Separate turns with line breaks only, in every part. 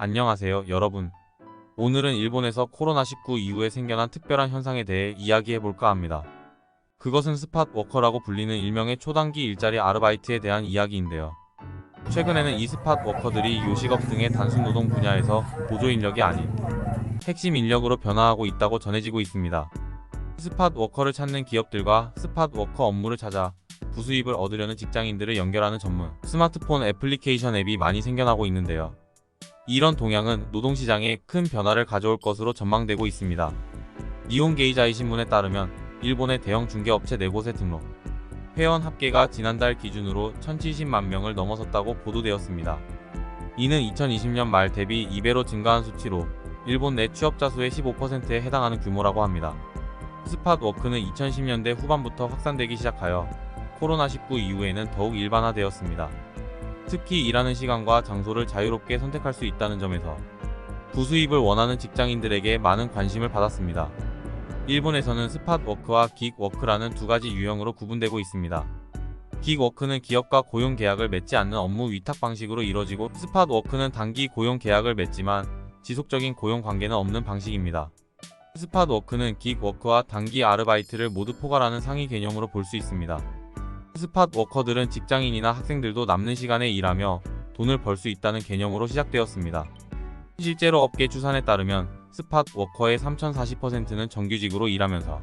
안녕하세요, 여러분. 오늘은 일본에서 코로나19 이후에 생겨난 특별한 현상에 대해 이야기해볼까 합니다. 그것은 스팟 워커라고 불리는 일명의 초단기 일자리 아르바이트에 대한 이야기인데요. 최근에는 이 스팟 워커들이 요식업 등의 단순 노동 분야에서 보조 인력이 아닌 핵심 인력으로 변화하고 있다고 전해지고 있습니다. 스팟 워커를 찾는 기업들과 스팟 워커 업무를 찾아 부수입을 얻으려는 직장인들을 연결하는 전문 스마트폰 애플리케이션 앱이 많이 생겨나고 있는데요. 이런 동향은 노동시장에 큰 변화를 가져올 것으로 전망되고 있습니다. 니혼게이자이 신문에 따르면 일본의 대형 중개업체 4곳의 등록 회원 합계가 지난달 기준으로 1070만 명을 넘어섰다고 보도되었습니다. 이는 2020년 말 대비 2배로 증가한 수치로 일본 내 취업자 수의 15%에 해당하는 규모라고 합니다. 스팟 워크는 2010년대 후반부터 확산되기 시작하여 코로나19 이후에는 더욱 일반화되었습니다. 특히 일하는 시간과 장소를 자유롭게 선택할 수 있다는 점에서 부수입을 원하는 직장인들에게 많은 관심을 받았습니다. 일본에서는 스팟 워크와 긱 워크라는 두 가지 유형으로 구분되고 있습니다. 긱 워크는 기업과 고용 계약을 맺지 않는 업무 위탁 방식으로 이뤄지고, 스팟 워크는 단기 고용 계약을 맺지만 지속적인 고용 관계는 없는 방식입니다. 스팟 워크는 긱 워크와 단기 아르바이트를 모두 포괄하는 상위 개념으로 볼 수 있습니다. 스팟 워커들은 직장인이나 학생들도 남는 시간에 일하며 돈을 벌 수 있다는 개념으로 시작되었습니다. 실제로 업계 추산에 따르면 스팟 워커의 3040%는 정규직으로 일하면서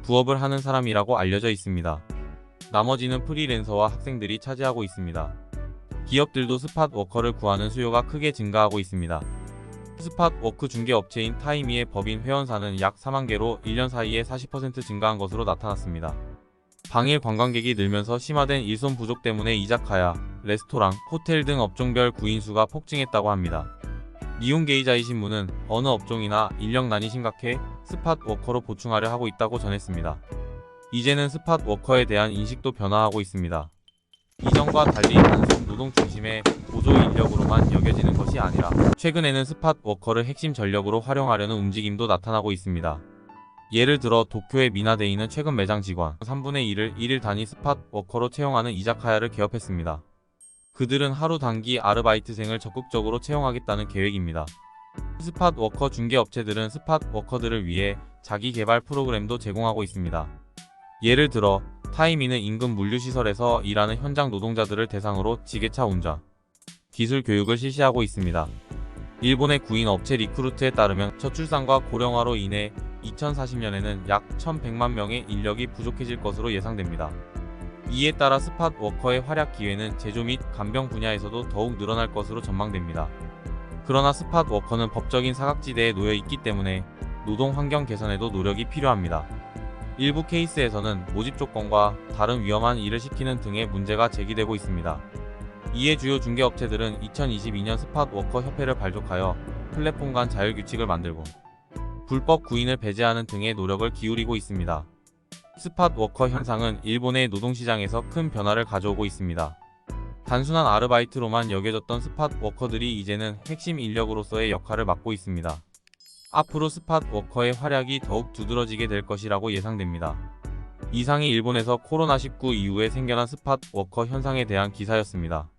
부업을 하는 사람이라고 알려져 있습니다. 나머지는 프리랜서와 학생들이 차지하고 있습니다. 기업들도 스팟 워커를 구하는 수요가 크게 증가하고 있습니다. 스팟 워크 중개업체인 타이미의 법인 회원사는 약 4만 개로 1년 사이에 40% 증가한 것으로 나타났습니다. 당일 관광객이 늘면서 심화된 일손 부족 때문에 이자카야, 레스토랑, 호텔 등 업종별 구인수가 폭증했다고 합니다. 니혼게이자이 신문은 어느 업종이나 인력난이 심각해 스팟 워커로 보충하려 하고 있다고 전했습니다. 이제는 스팟 워커에 대한 인식도 변화하고 있습니다. 이전과 달리 단순 노동 중심의 보조 인력으로만 여겨지는 것이 아니라 최근에는 스팟 워커를 핵심 전력으로 활용하려는 움직임도 나타나고 있습니다. 예를 들어 도쿄의 미나데이는 최근 매장 직원 3분의 1을 1일 단위 스팟 워커로 채용하는 이자카야를 개업했습니다. 그들은 하루 단기 아르바이트생을 적극적으로 채용하겠다는 계획입니다. 스팟 워커 중개업체들은 스팟 워커들을 위해 자기 개발 프로그램도 제공하고 있습니다. 예를 들어 타이미는 인근 물류시설에서 일하는 현장 노동자들을 대상으로 지게차 운전, 기술 교육을 실시하고 있습니다. 일본의 구인 업체 리크루트에 따르면 저출산과 고령화로 인해 2040년에는 약 1100만 명의 인력이 부족해질 것으로 예상됩니다. 이에 따라 스팟 워커의 활약 기회는 제조 및 간병 분야에서도 더욱 늘어날 것으로 전망됩니다. 그러나 스팟 워커는 법적인 사각지대에 놓여 있기 때문에 노동 환경 개선에도 노력이 필요합니다. 일부 케이스에서는 모집 조건과 다른 위험한 일을 시키는 등의 문제가 제기되고 있습니다. 이에 주요 중개업체들은 2022년 스팟 워커 협회를 발족하여 플랫폼 간 자율규칙을 만들고 불법 구인을 배제하는 등의 노력을 기울이고 있습니다. 스팟 워커 현상은 일본의 노동시장에서 큰 변화를 가져오고 있습니다. 단순한 아르바이트로만 여겨졌던 스팟 워커들이 이제는 핵심 인력으로서의 역할을 맡고 있습니다. 앞으로 스팟 워커의 활약이 더욱 두드러지게 될 것이라고 예상됩니다. 이상이 일본에서 코로나19 이후에 생겨난 스팟 워커 현상에 대한 기사였습니다.